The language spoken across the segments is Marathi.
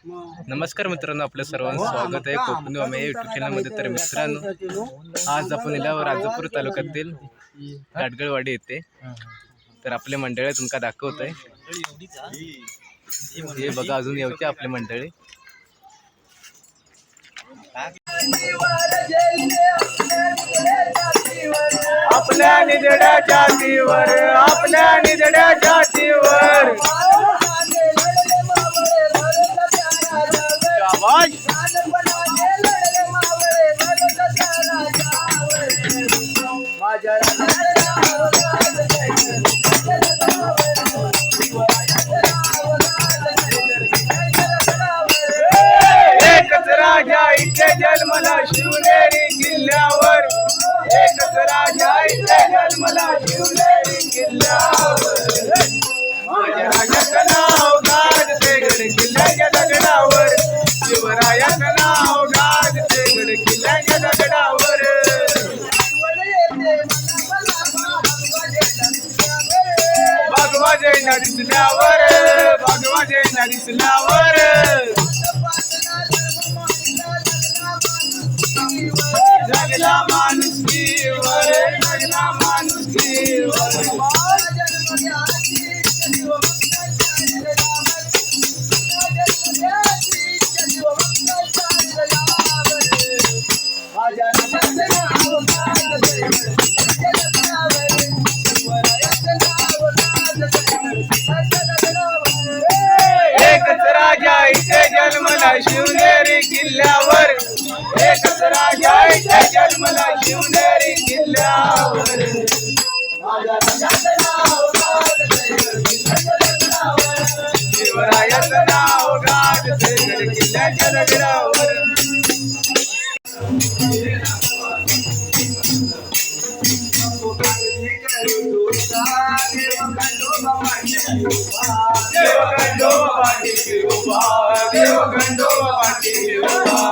नमस्कार मित्रांनो, आपल्या सर्वांचं स्वागत आहे कोकणी वामे यूट्यूब चॅनलमध्ये। तर मित्रांनो, आज आपण इल्यावर राजापूर तालुक्यातील काटगळवाडी येथे तर आपले मंडळी तुमका दाखवतोय। हे बघा, अजून येऊचे आपले मंडळी। आपल्या निजड्या जातीवर, आपल्या निजड्या जातीवर एकच राजा इथे जन्मला शिवनेरी किल्ल्यावर, एकच राजा इथे जन्मला शिवनेरी किल्ल्यावर। माझ्या राजाचं नाव गाजते गड किल्ल्याच्या दगडावर, शिवरायाचं नाव गाजते गड किल्ल्याच्या दगडावर। भगवा जैना दिसल्यावर, भगवा जैना दिसल्यावर जगला माणुसकीवर, जगला माणुसकीवर। एकच राजा इथे जन्मला शिवनेरी किल्ल्यावर, एकच राजा इथे जन्मला शिवनेरी किल्ल्यावर। शिवरायाचं नाव गाजते गड किल्ल्याच्या दगडावर। देवगंडोबा पाठीशी उभा, देवगंडोबा पाठीशी उभा।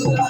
तुला